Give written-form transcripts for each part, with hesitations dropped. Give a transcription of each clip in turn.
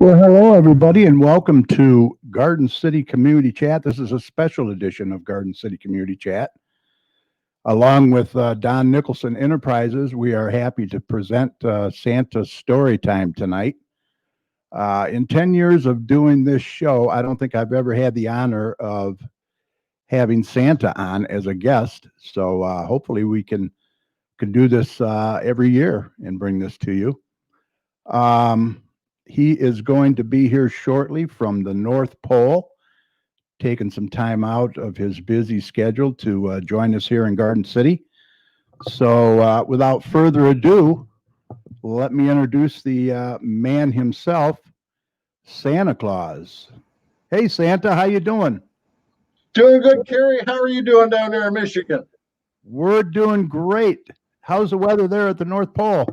Well, hello, everybody, and welcome to Garden City Community Chat. This is a special edition of Garden City Community Chat. Along with Don Nicholson Enterprises, we are happy to present Santa's Storytime tonight. In 10 years of doing this show, I don't think I've ever had the honor of having Santa on as a guest. So hopefully we can do this every year and bring this to you. He is going to be here shortly from the North Pole, taking some time out of his busy schedule to join us here in Garden City. So, without further ado, let me introduce the man himself, Santa Claus. Hey, Santa, how you doing? Doing good, Kerry. How are you doing down there in Michigan? We're doing great. How's the weather there at the North Pole?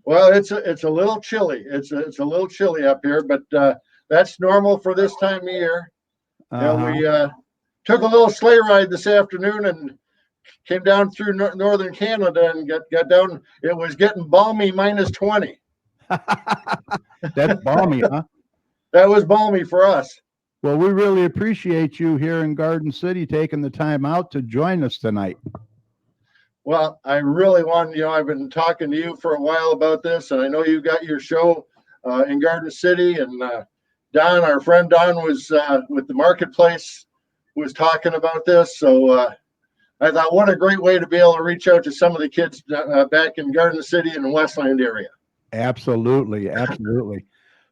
Well, it's a little chilly. It's a little chilly up here, but that's normal for this time of year. We took a little sleigh ride this afternoon and came down through northern Canada and got down. It was getting balmy -20. That's balmy, huh? That was balmy for us. Well, we really appreciate you here in Garden City taking the time out to join us tonight. Well, I really want, I've been talking to you for a while about this, and I know you got your show in Garden City, and Don, our friend Don, was with the marketplace, was talking about this. So I thought, what a great way to be able to reach out to some of the kids back in Garden City and the Westland area. Absolutely, absolutely.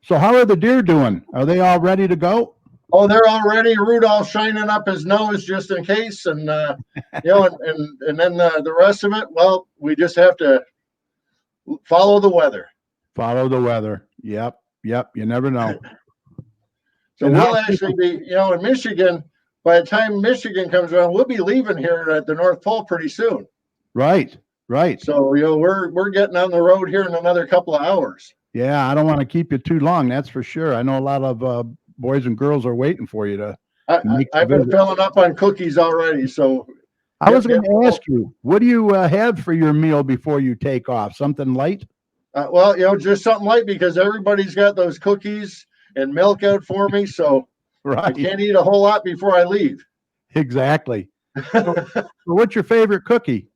So how are the deer doing? Are they all ready to go? Oh, they're already Rudolph shining up his nose just in case, and and then the rest of it. Well, we just have to follow the weather. Follow the weather. Yep. You never know. So we'll actually be, in Michigan. By the time Michigan comes around, we'll be leaving here at the North Pole pretty soon. Right. So we're getting on the road here in another couple of hours. Yeah, I don't want to keep you too long. That's for sure. I know a lot of boys and girls are waiting for you to. I've been filling up on cookies already. So I was going to ask you, what do you have for your meal before you take off? Something light? Well, just something light because everybody's got those cookies and milk out for me. So I can't eat a whole lot before I leave. Exactly. So what's your favorite cookie?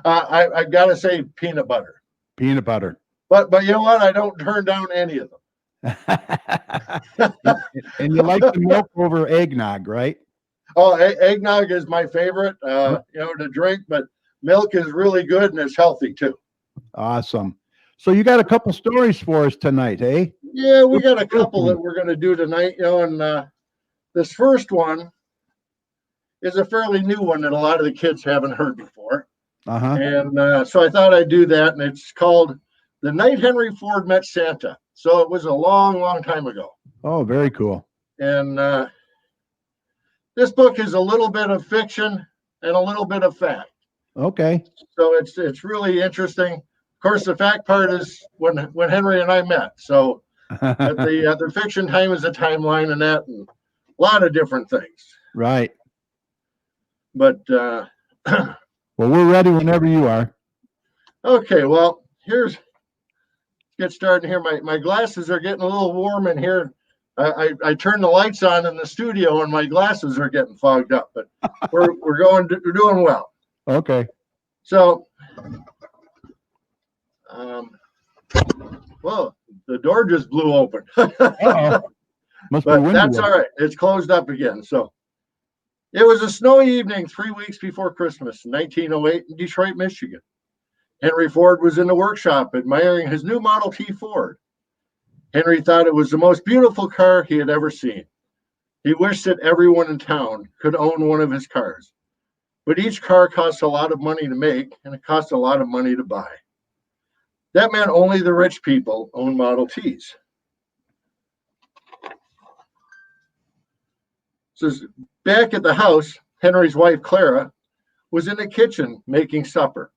I got to say peanut butter. Peanut butter. But you know what? I don't turn down any of them. And you like the milk over eggnog, right? Oh, eggnog is my favorite, to drink, but milk is really good and it's healthy too. Awesome. So you got a couple stories for us tonight, eh? Yeah, we got a couple that we're going to do tonight, and this first one is a fairly new one that a lot of the kids haven't heard before. And so I thought I'd do that, and it's called The Night Henry Ford Met Santa. So it was a long, long time ago. Oh, very cool. And this book is a little bit of fiction and a little bit of fact. Okay. So it's really interesting. Of course, the fact part is when Henry and I met. So the fiction time is a timeline and that, and a lot of different things. Right. But well, we're ready whenever you are. Okay. Well, get started here. My glasses are getting a little warm in here. I turned the lights on in the studio and my glasses are getting fogged up, but we're doing well. Okay. So, well, the door just blew open. Must but be that's all right. It's closed up again. So it was a snowy evening 3 weeks before Christmas in 1908 in Detroit, Michigan. Henry Ford was in the workshop admiring his new Model T Ford. Henry thought it was the most beautiful car he had ever seen. He wished that everyone in town could own one of his cars. But each car costs a lot of money to make, and it costs a lot of money to buy. That meant only the rich people owned Model Ts. So back at the house, Henry's wife, Clara, was in the kitchen making supper.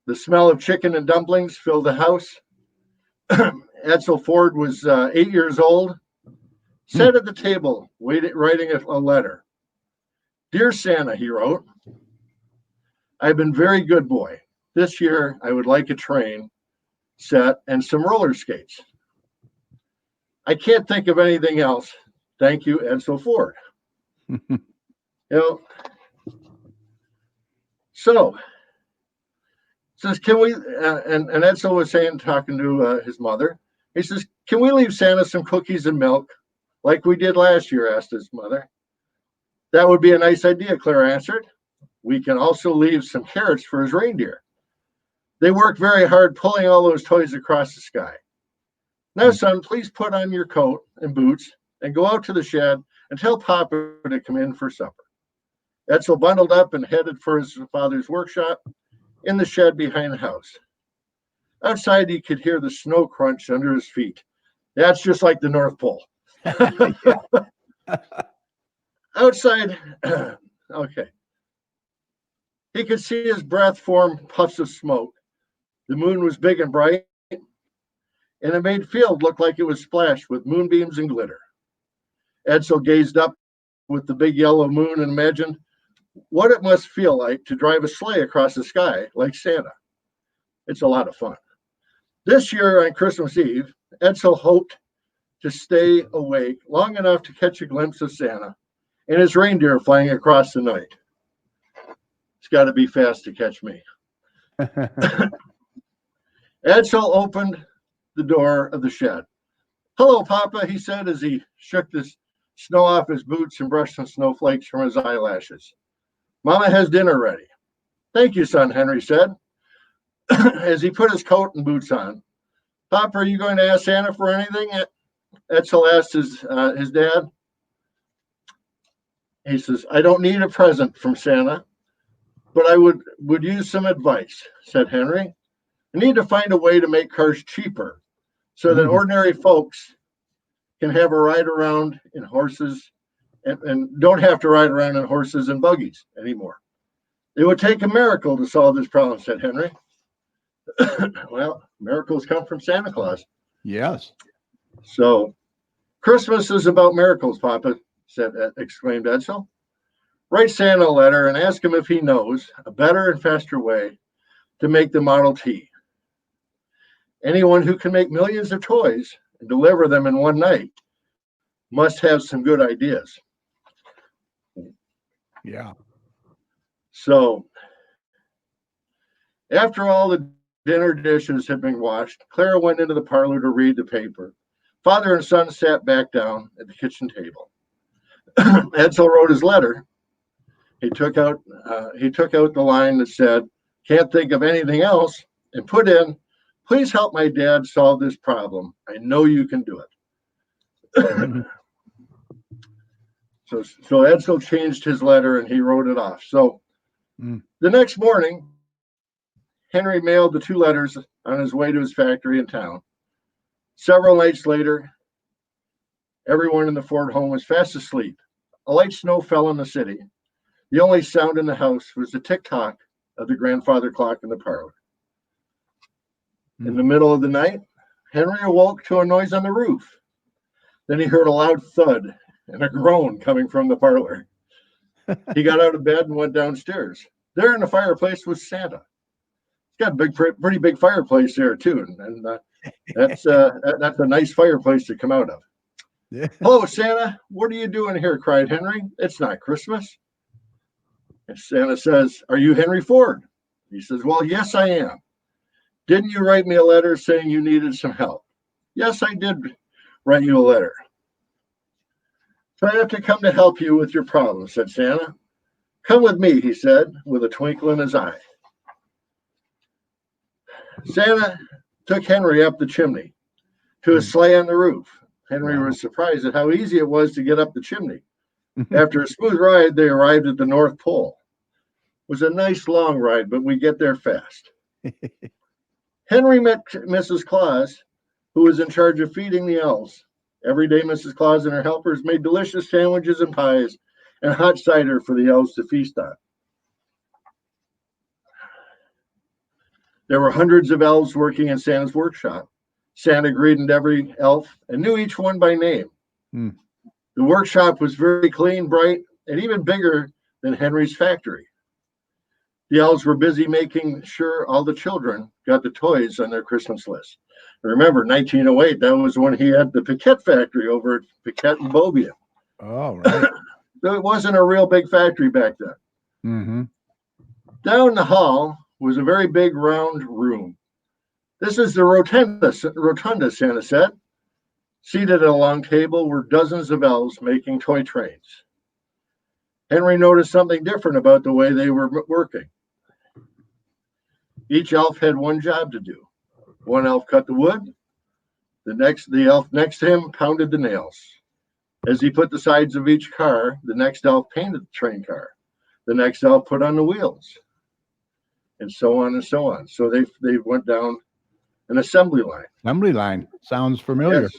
The smell of chicken and dumplings filled the house. Edsel Ford was 8 years old, sat at the table, writing a letter. Dear Santa, he wrote, I've been very good boy. This year, I would like a train set and some roller skates. I can't think of anything else. Thank you, Edsel Ford. You know, so says, can we, and Edsel was saying, talking to his mother, he says, can we leave Santa some cookies and milk like we did last year, asked his mother. That would be a nice idea, Claire answered. We can also leave some carrots for his reindeer. They work very hard pulling all those toys across the sky. Now, son, please put on your coat and boots and go out to the shed and tell Papa to come in for supper. Edsel bundled up and headed for his father's workshop in the shed behind the house. Outside, he could hear the snow crunch under his feet. That's just like the North Pole. Outside, okay. He could see his breath form puffs of smoke. The moon was big and bright, and it made field look like it was splashed with moonbeams and glitter. Edsel gazed up with the big yellow moon and imagined what it must feel like to drive a sleigh across the sky like Santa. It's a lot of fun. This year on Christmas Eve, Edsel hoped to stay awake long enough to catch a glimpse of Santa and his reindeer flying across the night. It's got to be fast to catch me. Edsel opened the door of the shed. Hello, Papa, he said as he shook the snow off his boots and brushed some snowflakes from his eyelashes. Mama has dinner ready. Thank you, son, Henry said as he put his coat and boots on. Papa, are you going to ask Santa for anything? Edsel asked his dad. He says, I don't need a present from Santa, but I would use some advice, said Henry. I need to find a way to make cars cheaper so that ordinary folks can have a ride around in horses and don't have to ride around in horses and buggies anymore. It would take a miracle to solve this problem, said Henry. Well, miracles come from Santa Claus. Yes. So Christmas is about miracles, Papa, exclaimed Edsel. Write Santa a letter and ask him if he knows a better and faster way to make the Model T. Anyone who can make millions of toys and deliver them in one night must have some good ideas. Yeah. So after all the dinner dishes had been washed, Clara went into the parlor to read the paper. Father and son sat back down at the kitchen table. Edsel wrote his letter. He took out the line that said, can't think of anything else, and put in, please help my dad solve this problem. I know you can do it. So Edsel changed his letter and he wrote it off. So the next morning, Henry mailed the two letters on his way to his factory in town. Several nights later, everyone in the Ford home was fast asleep. A light snow fell in the city. The only sound in the house was the tick-tock of the grandfather clock in the parlor. In the middle of the night, Henry awoke to a noise on the roof. Then he heard a loud thud and a groan coming from the parlor. He got out of bed and went downstairs. There in the fireplace was Santa. He's got a pretty big fireplace there too, and that's a nice fireplace to come out of. Yeah. Hello, Santa. What are you doing here? Cried Henry. It's not Christmas. And Santa says, are you Henry Ford? He says, well, yes, I am. Didn't you write me a letter saying you needed some help? Yes, I did write you a letter. So I have to come to help you with your problem, said Santa. Come with me, he said, with a twinkle in his eye. Santa took Henry up the chimney to a sleigh on the roof. Henry was surprised at how easy it was to get up the chimney. After a smooth ride, they arrived at the North Pole. It was a nice long ride, but we get there fast. Henry met Mrs. Claus, who was in charge of feeding the elves. Every day, Mrs. Claus and her helpers made delicious sandwiches and pies and hot cider for the elves to feast on. There were hundreds of elves working in Santa's workshop. Santa greeted every elf and knew each one by name. The workshop was very clean, bright, and even bigger than Henry's factory. The elves were busy making sure all the children got the toys on their Christmas list. Remember, 1908, that was when he had the Piquet factory over at Piquet and Bobia. Oh, right. So it wasn't a real big factory back then. Mm-hmm. Down the hall was a very big round room. This is the rotunda, Santa said. Seated at a long table were dozens of elves making toy trains. Henry noticed something different about the way they were working. Each elf had one job to do. One elf cut the wood. The elf next to him pounded the nails. As he put the sides of each car, the next elf painted the train car. The next elf put on the wheels, and so on and so on. So they went down an assembly line. Assembly line. Sounds familiar. Yes,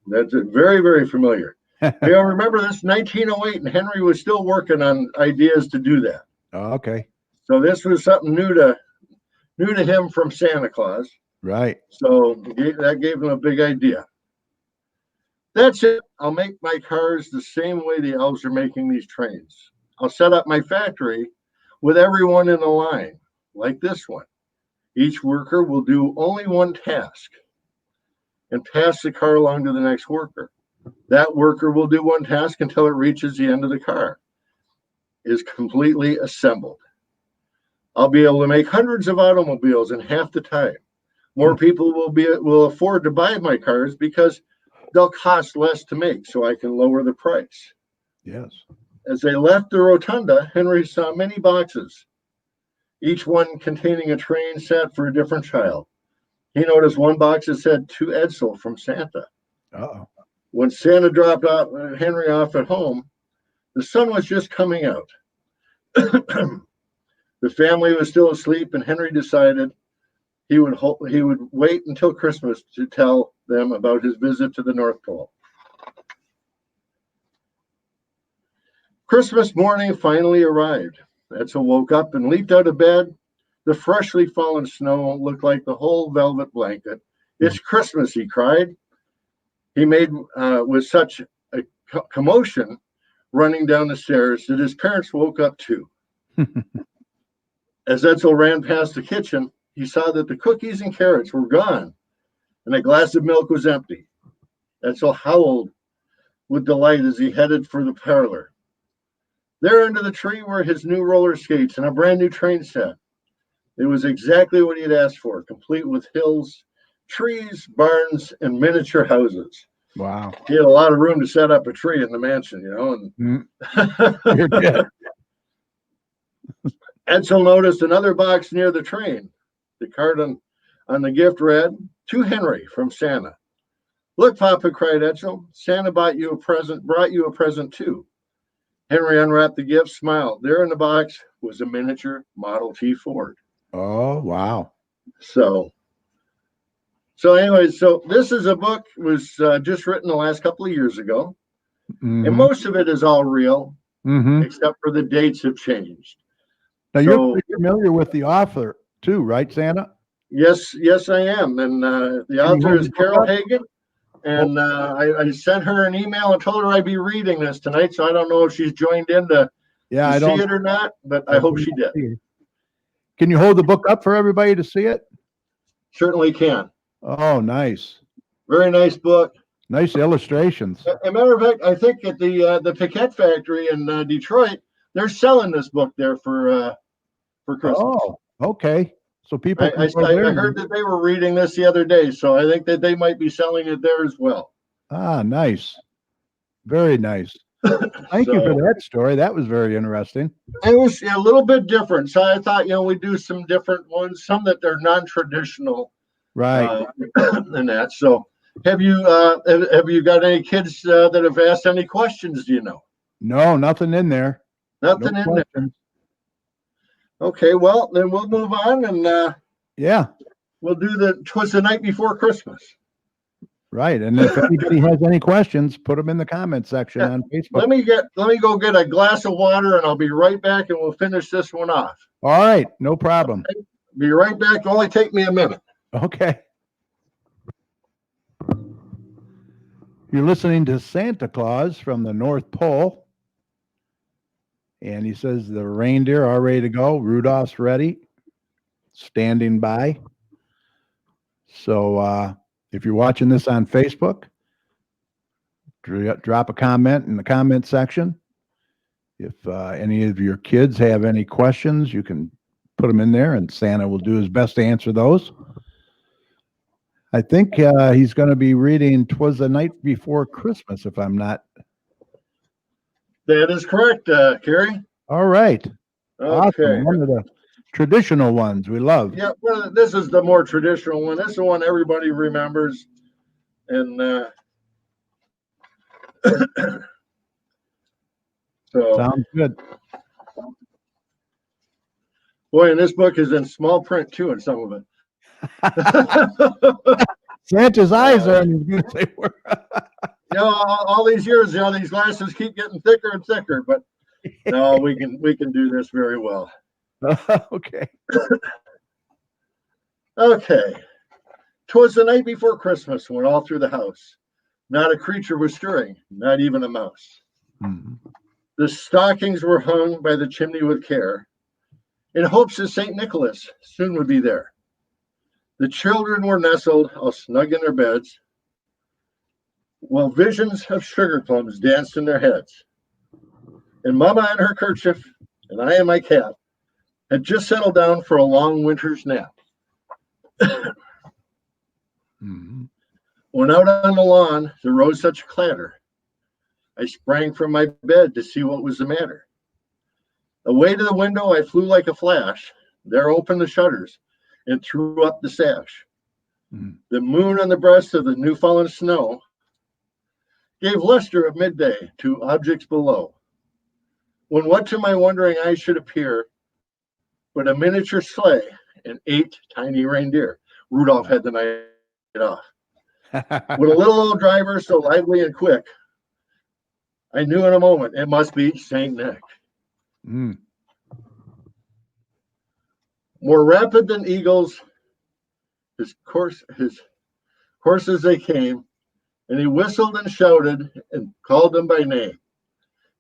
that's very, very familiar. You remember this 1908, and Henry was still working on ideas to do that. Oh, okay. So this was something new to him from Santa Claus. Right. So that gave him a big idea. That's it. I'll make my cars the same way the elves are making these trains. I'll set up my factory with everyone in a line, like this one. Each worker will do only one task and pass the car along to the next worker. That worker will do one task until it reaches the end of the car, is completely assembled. I'll be able to make hundreds of automobiles in half the time. More people will afford to buy my cars because they'll cost less to make, so I can lower the price. Yes. As they left the rotunda, Henry saw many boxes, each one containing a train set for a different child. He noticed one box that said, "To Edsel from Santa." Uh-oh. When Santa dropped Henry off at home, the sun was just coming out. The family was still asleep, and Henry decided he would wait until Christmas to tell them about his visit to the North Pole. Christmas morning finally arrived. Edsel woke up and leaped out of bed. The freshly fallen snow looked like the whole velvet blanket. "It's Christmas," he cried. He made with such a commotion running down the stairs that his parents woke up too. As Edsel ran past the kitchen, he saw that the cookies and carrots were gone and a glass of milk was empty. Edsel howled with delight as he headed for the parlor. There under the tree were his new roller skates and a brand new train set. It was exactly what he had asked for, complete with hills, trees, barns, and miniature houses. Wow. He had a lot of room to set up a tree in the mansion, you know. And You're good. Edsel noticed another box near the train. The card on the gift read, "To Henry from Santa." "Look, Papa," cried Edsel. "Santa brought you a present too." Henry unwrapped the gift, smiled. There in the box was a miniature Model T Ford. Oh, wow. So anyway, so this is a book was just written the last couple of years ago, and most of it is all real, except for the dates have changed. Now, you're pretty familiar with the author too, right, Santa? Yes, I am. And the author is Carol Hagen. And I sent her an email and told her I'd be reading this tonight. So I don't know if she's joined in to see it or not, but I hope she did. Can you hold the book up for everybody to see it? Certainly can. Oh, nice. Very nice book. Nice illustrations. As a matter of fact, I think at the Piquet factory in Detroit, they're selling this book there for Christmas. Oh, okay. So people I heard that they were reading this the other day, so I think that they might be selling it there as well. Ah, nice. Very nice. Thank you for that story. That was very interesting. It was a little bit different. So I thought, we'd do some different ones, some that they're non-traditional. Right. And that. So have you got any kids that have asked any questions, do you know? No, nothing in there. Nothing in there. Okay, well, then we'll move on and yeah. We'll do 'Twas the Night Before Christmas. Right. And if anybody has any questions, put them in the comment section on Facebook. Let me go get a glass of water and I'll be right back and we'll finish this one off. All right, no problem. Okay. Be right back. It'll only take me a minute. Okay. You're listening to Santa Claus from the North Pole. And he says the reindeer are ready to go. Rudolph's ready, standing by. So if you're watching this on Facebook, drop a comment in the comment section. If any of your kids have any questions, you can put them in there, and Santa will do his best to answer those. I think he's going to be reading "'Twas the Night Before Christmas," if I'm not. That is correct, Carrie. All right. Okay. Awesome. One of the traditional ones we love. Yeah, well, this is the more traditional one. This is the one everybody remembers. And so, Sounds good. boy, and this book is in small print too in some of it. Santa's eyes are on you. All these years, these glasses keep getting thicker and thicker, but no, we can do this very well. Okay. Okay. 'Twas the night before Christmas, went all through the house. Not a creature was stirring, not even a mouse. Mm-hmm. The stockings were hung by the chimney with care, in hopes that St. Nicholas soon would be there. The children were nestled all snug in their beds, while visions of sugar plums danced in their heads. And Mama in her kerchief, and I in my cap, had just settled down for a long winter's nap. Mm-hmm. When out on the lawn there rose such a clatter, I sprang from my bed to see what was the matter. Away to the window I flew like a flash. There opened the shutters and threw up the sash. Mm-hmm. The moon on the breast of the new fallen snow gave luster of midday to objects below. When what to my wondering eyes should appear but a miniature sleigh and 8 tiny reindeer. Rudolph had the night off. With a little old driver so lively and quick, I knew in a moment it must be Saint Nick. Mm. More rapid than eagles, his courses they came, and he whistled and shouted and called them by name.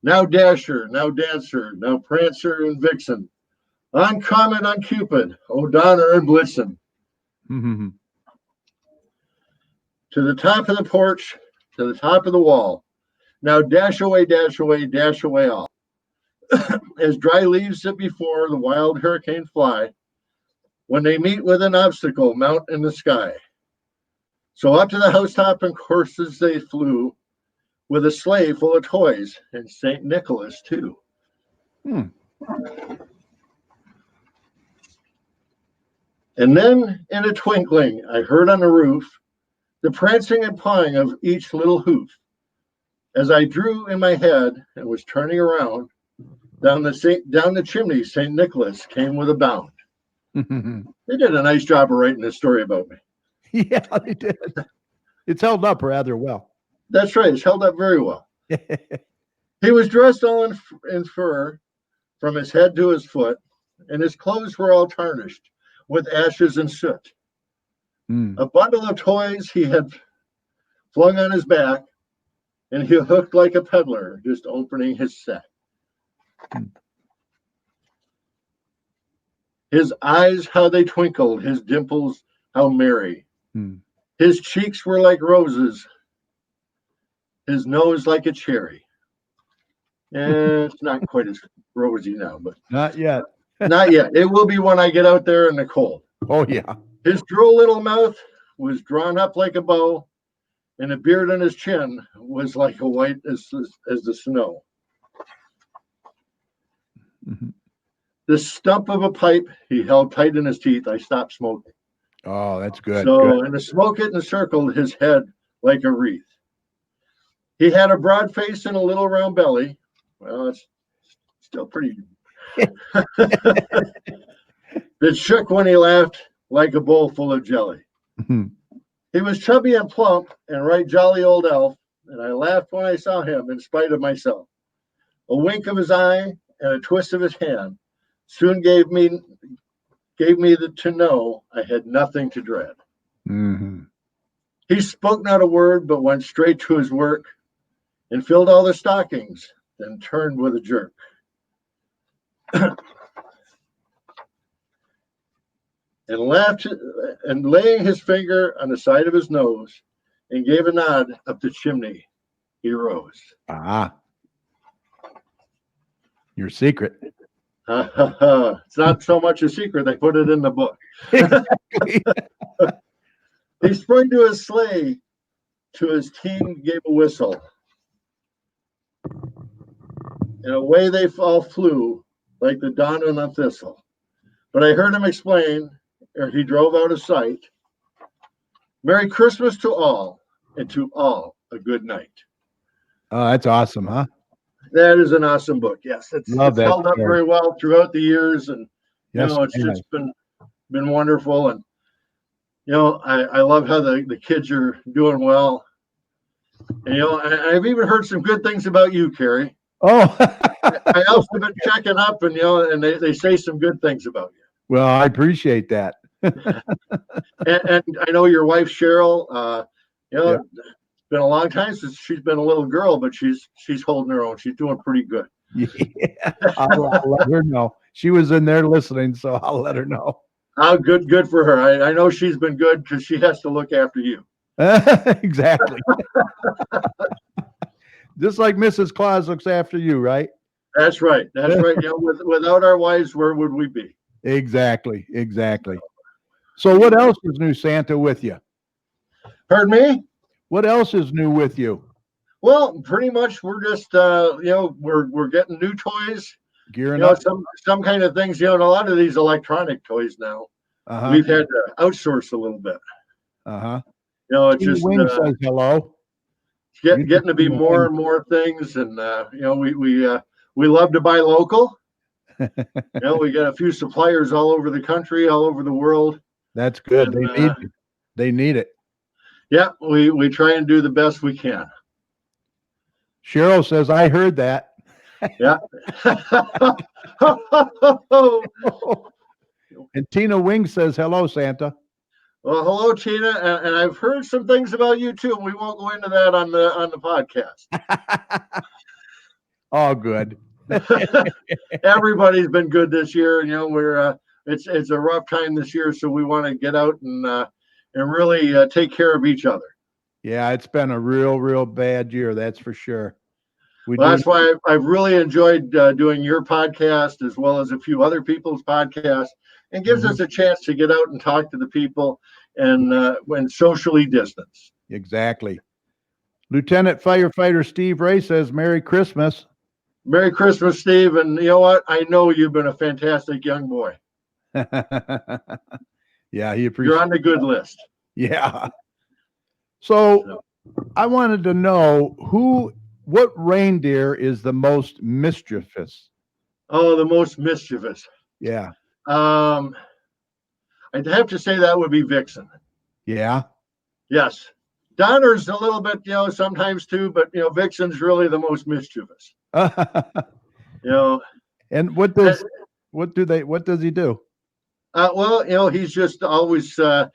Now Dasher, now Dancer, now Prancer and Vixen, on Comet, on Cupid, O'Donnell and Blitzen. Mm-hmm. To the top of the porch, to the top of the wall. Now dash away all. As dry leaves that before the wild hurricane fly, when they meet with an obstacle mount in the sky. So up to the housetop and courses they flew, with a sleigh full of toys, and St. Nicholas too. Mm. And then in a twinkling, I heard on the roof the prancing and pawing of each little hoof. As I drew in my head and was turning around, down the chimney, St. Nicholas came with a bound. They did a nice job of writing this story about me. Yeah, they did. It's held up rather well. That's right. It's held up very well. He was dressed all in fur from his head to his foot, and his clothes were all tarnished with ashes and soot. Mm. A bundle of toys he had flung on his back, and he hooked like a peddler, just opening his sack. Mm. His eyes, how they twinkled, his dimples, how merry. Mm. His cheeks were like roses, his nose like a cherry. And it's not quite as rosy now, but Not yet. not yet. It will be when I get out there in the cold. Oh, yeah. His droll little mouth was drawn up like a bow, and the beard on his chin was like a white as the snow. Mm-hmm. The stump of a pipe he held tight in his teeth. I stopped smoking. Oh, that's good. So, Good. and the smoke it encircled his head like a wreath. He had a broad face and a little round belly. Well, it's still pretty. It shook when he laughed like a bowl full of jelly. Mm-hmm. He was chubby and plump and right jolly old elf, and I laughed when I saw him in spite of myself. A wink of his eye and a twist of his hand soon gave me to know I had nothing to dread. Mm-hmm. He spoke not a word, but went straight to his work and filled all the stockings, then turned with a jerk. and laughed, and laying his finger on the side of his nose, and gave a nod up the chimney, he rose. Ah, your secret. It's not so much a secret; they put it in the book. Exactly. He sprang to his sleigh. To his team gave a whistle, and away they all flew like the dawn on a thistle. But I heard him explain, ere he drove out of sight, Merry Christmas to all, and to all a good night. Oh, that's awesome, huh? That is an awesome book. Yes, it's Love held that up story. very well throughout the years, and Yes, it's very just been wonderful. And I love how the kids are doing well. And I've even heard some good things about you, Carrie. Oh, I also been checking up, and and they say some good things about you. well, I appreciate that. And I know your wife Cheryl. Yeah. It's been a long time since she's been a little girl, but she's holding her own. She's doing pretty good. Yeah, I'll let her know. She was in there listening, so I'll let her know. Oh, good for her. I know she's been good because she has to look after you. Exactly. Just like Mrs. Claus looks after you, right? That's right. That's right. Without our wives, where would we be? Exactly. So what else is new, Santa, with you? Pardon me? What else is new with you? Well, pretty much we're just we're getting new toys. Gearing up? Some kind of things, and a lot of these electronic toys now. Uh-huh. We've had to outsource a little bit. Uh-huh. It's Tina just Wing says hello. getting to be more and more things, and we love to buy local. We got a few suppliers all over the country, all over the world. That's good. And, they need it. Yeah, we try and do the best we can. Cheryl says, I heard that. Yeah. And Tina Wing says, hello, Santa. Well, hello, Tina, and I've heard some things about you too. We won't go into that on the podcast. All good. Everybody's been good this year. We're it's a rough time this year, so we want to get out and really take care of each other. Yeah, it's been a real bad year, that's for sure. That's why I've really enjoyed doing your podcast as well as a few other people's podcasts. It gives us a chance to get out and talk to the people and when socially distanced. Exactly. Lieutenant Firefighter Steve Ray says, Merry Christmas. Merry Christmas, Steve. And you know what? I know you've been a fantastic young boy. Yeah, he appreciates. You're on the good list. Yeah. So I wanted to know what reindeer is the most mischievous? Oh, the most mischievous. Yeah. I'd have to say that would be Vixen. Yeah. Yes. Donner's a little bit, sometimes too, but Vixen's really the most mischievous. And what does he do? Well, he's just always sort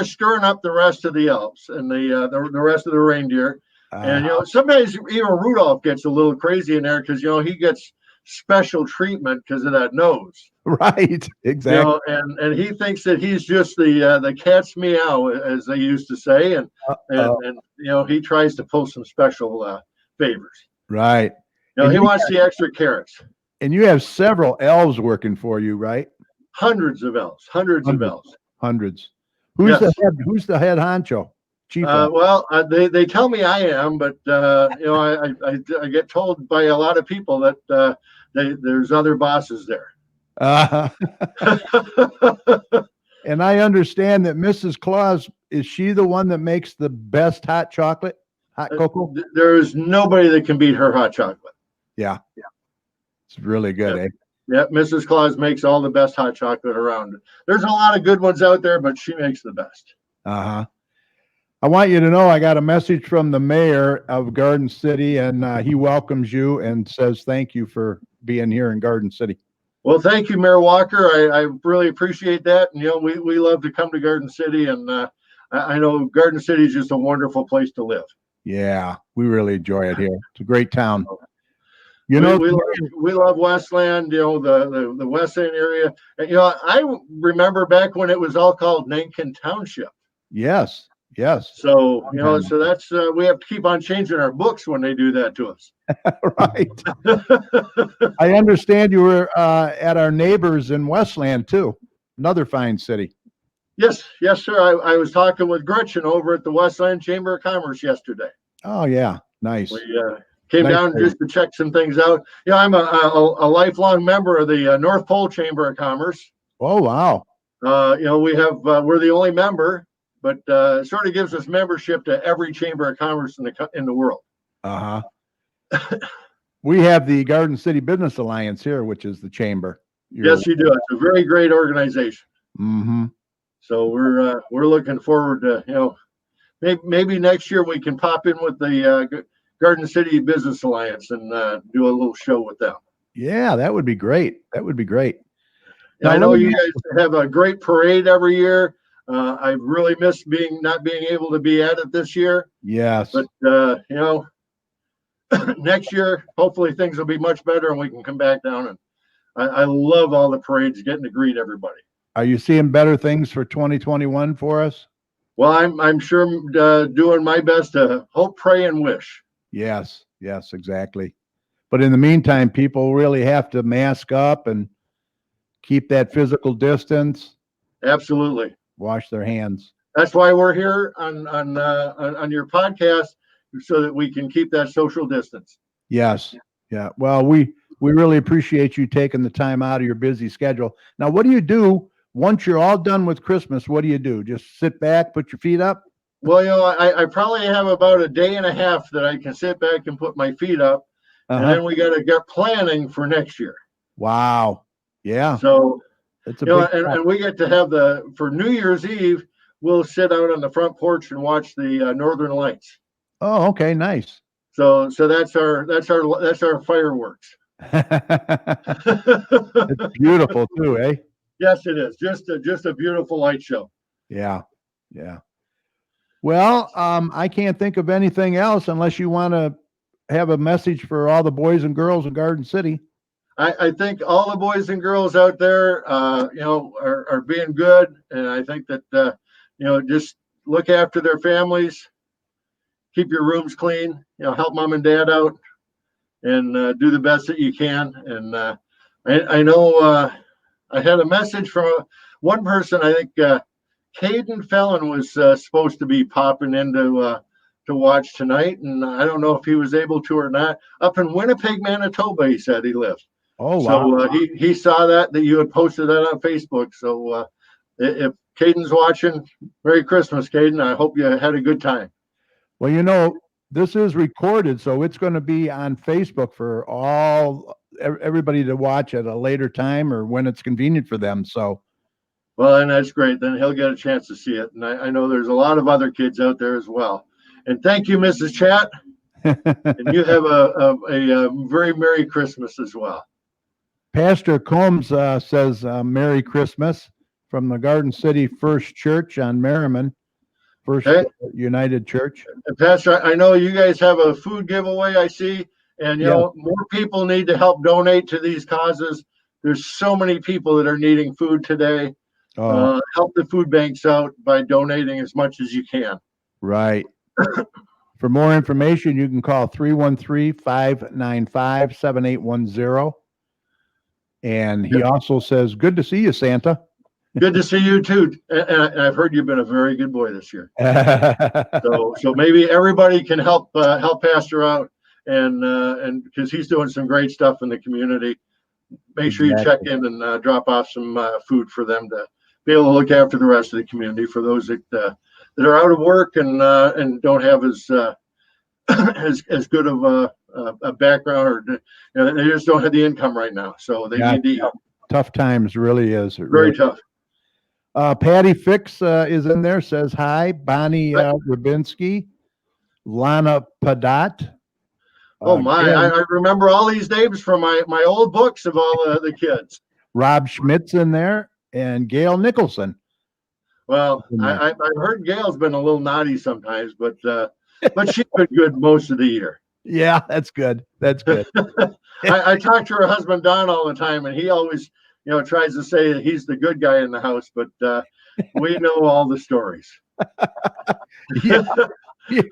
of stirring up the rest of the elves and the rest of the reindeer. And sometimes even Rudolph gets a little crazy in there because he gets special treatment because of that nose. Right, exactly. And he thinks that he's just the cat's meow, as they used to say, and he tries to pull some special favors. Right. He wants the extra carrots. And you have several elves working for you, right? Hundreds of elves. Hundreds. Who's Yes. who's the head honcho? Chief. Well, they tell me I am, but I get told by a lot of people that there's other bosses there. And I understand that Mrs. Claus, is she the one that makes the best hot cocoa? There is nobody that can beat her hot chocolate. Yeah. It's really good, eh? Yeah, Mrs. Claus makes all the best hot chocolate around. There's a lot of good ones out there, but she makes the best. Uh-huh. I want you to know I got a message from the mayor of Garden City, and he welcomes you and says thank you for being here in Garden City. Well, thank you, Mayor Walker. I really appreciate that. And, we love to come to Garden City, and I know Garden City is just a wonderful place to live. Yeah, we really enjoy it here. It's a great town. You We know, we love Westland, the Westland area. And, I remember back when it was all called Nankin Township. yes, yes, So, time. so that's we have to keep on changing our books when they do that to us. Right. I understand you were at our neighbors in Westland too. Another fine city. Yes, yes, sir. I was talking with Gretchen over at the Westland Chamber of Commerce yesterday. Oh yeah, nice. We came Nice down place. just to check some things out. I'm a lifelong member of the North Pole Chamber of Commerce. Oh wow. We have we're the only member, but it sort of gives us membership to every chamber of commerce in the world. Uh huh. We have the Garden City Business Alliance here, which is the chamber. Yes, you do. It's a very great organization. Mm-hmm. So we're looking forward to maybe next year we can pop in with the Garden City Business Alliance and do a little show with them. Yeah, that would be great. That would be great. Now, I know you guys have a great parade every year. I really missed not being able to be at it this year. Yes. But next year, hopefully things will be much better and we can come back down. And I love all the parades, getting to greet everybody. Are you seeing better things for 2021 for us? Well, I'm sure doing my best to hope, pray, and wish. Yes, yes, exactly. But in the meantime, people really have to mask up and keep that physical distance. Absolutely. Wash their hands. That's why we're here on your podcast, so that we can keep that social distance. Yes. Yeah. Well, we really appreciate you taking the time out of your busy schedule. Now, what do you do once you're all done with Christmas? What do you do? Just sit back, put your feet up? Well, I probably have about a day and a half that I can sit back and put my feet up, and then we got to get planning for next year. Wow. Yeah. So, it's a and we get to have for New Year's Eve, we'll sit out on the front porch and watch the Northern Lights. Oh, okay, nice. So that's our fireworks. It's beautiful too, eh? Yes, it is. Just a beautiful light show. Yeah. Yeah. Well, I can't think of anything else unless you want to have a message for all the boys and girls in Garden City. I think all the boys and girls out there, are being good, and I think that just look after their families, keep your rooms clean, help mom and dad out, and do the best that you can. And I know I had a message from one person. I think Caden Fallon was supposed to be popping into to watch tonight, and I don't know if he was able to or not. Up in Winnipeg, Manitoba, he said he lived. Oh, wow. So he saw that you had posted that on Facebook. So if Caden's watching, Merry Christmas, Caden. I hope you had a good time. Well, this is recorded, so it's going to be on Facebook for everybody to watch at a later time or when it's convenient for them. So, well, and that's great. Then he'll get a chance to see it. And I know there's a lot of other kids out there as well. And thank you, Mrs. Chat. And you have a very Merry Christmas as well. Pastor Combs says Merry Christmas from the Garden City First Church on Merriman, First United Church. And Pastor, I know you guys have a food giveaway, I see, and more people need to help donate to these causes. There's so many people that are needing food today. Help the food banks out by donating as much as you can. Right. For more information, you can call 313-595-7810. And he also says, good to see you, Santa. Good to see you too. And I've heard you've been a very good boy this year. So maybe everybody can help Pastor out, and because he's doing some great stuff in the community. Make sure you check in and drop off some food for them to be able to look after the rest of the community, for those that are out of work and don't have as good of a background, or they just don't have the income right now, so they need to eat. Tough times, really is. Very tough. Patty Fix is in there, says hi. Bonnie Rabinski, Lana Padat. I remember all these names from my old books of all the kids. Rob Schmidt's in there, and Gail Nicholson. Well, I've heard Gail's been a little naughty sometimes, but she's been good most of the year. Yeah, that's good. That's good. I talk to her husband Don all the time, and he always, tries to say that he's the good guy in the house, but we know all the stories. Yeah, yeah.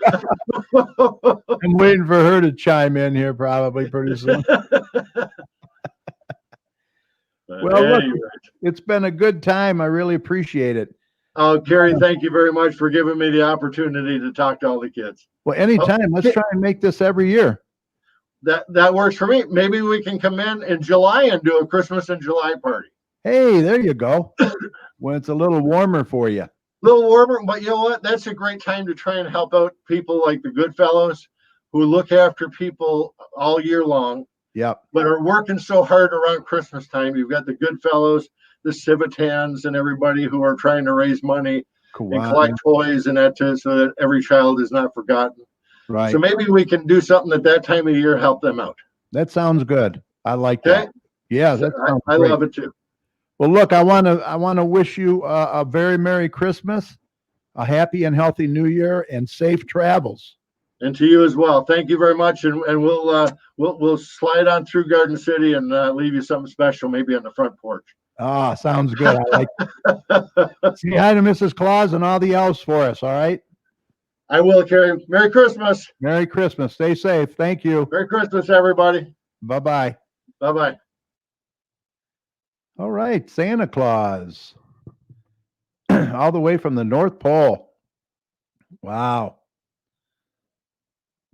I'm waiting for her to chime in here probably pretty soon. Well, look, Anyway. it's been a good time. I really appreciate it. Oh, Carrie, thank you very much for giving me the opportunity to talk to all the kids. Well, anytime. Let's try and make this every year. That works for me. Maybe we can come in July and do a Christmas in July party. Hey, there you go. When it's a little warmer for you. A little warmer, but you know what? That's a great time to try and help out people like the Goodfellows who look after people all year long. Yep. But are working so hard around Christmas time. You've got the Goodfellows, the Civitans, and everybody who are trying to raise money and collect toys and that too, so that every child is not forgotten. Right. So maybe we can do something at that time of year, help them out. That sounds good. I like that. Yeah, that sounds I great. love it too. Well, look, I want to wish you a very Merry Christmas, a happy and healthy New Year, and safe travels. And to you as well. Thank you very much, and we'll slide on through Garden City and leave you something special, maybe on the front porch. Ah, sounds good. I like it. Say hi to Mrs. Claus and all the elves for us, all right? I will, Carrie. Merry Christmas. Merry Christmas. Stay safe. Thank you. Merry Christmas, everybody. Bye-bye. Bye-bye. All right, Santa Claus. All the way from the North Pole. Wow.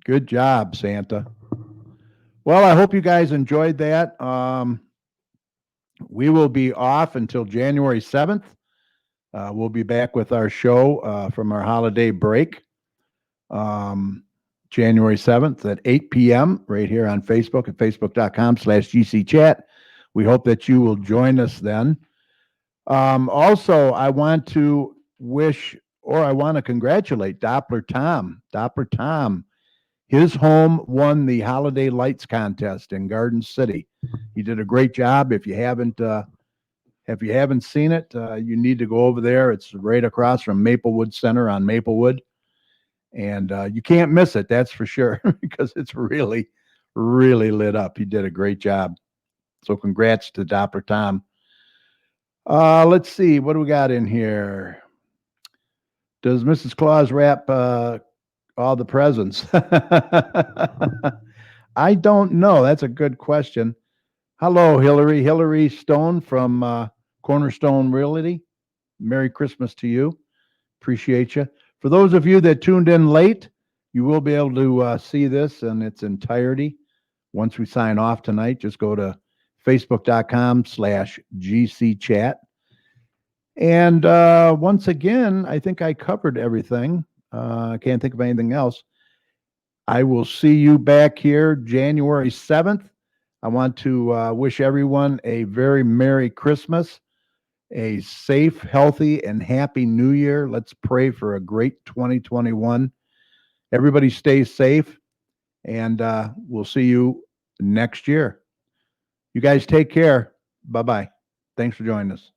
Good job, Santa. Well, I hope you guys enjoyed that. We will be off until January 7th. We'll be back with our show from our holiday break. January 7th at 8 p.m. right here on Facebook at facebook.com/GCChat. We hope that you will join us then. Also, I want to congratulate Doppler Tom. Doppler Tom, his home won the Holiday Lights contest in Garden City. He did a great job. If you haven't seen it, you need to go over there. It's right across from Maplewood Center on Maplewood. And you can't miss it, that's for sure, because it's really, really lit up. He did a great job. So congrats to Doppler Tom. Let's see, what do we got in here? Does Mrs. Claus wrap all the presents? I don't know. That's a good question. Hello, Hillary. Hillary Stone from Cornerstone Realty. Merry Christmas to you. Appreciate you. For those of you that tuned in late, you will be able to see this in its entirety. Once we sign off tonight, just go to facebook.com/GCChat. And once again, I think I covered everything. I can't think of anything else. I will see you back here January 7th. I want to wish everyone a very Merry Christmas, a safe, healthy, and happy New Year. Let's pray for a great 2021. Everybody stay safe, and we'll see you next year. You guys take care. Bye-bye. Thanks for joining us.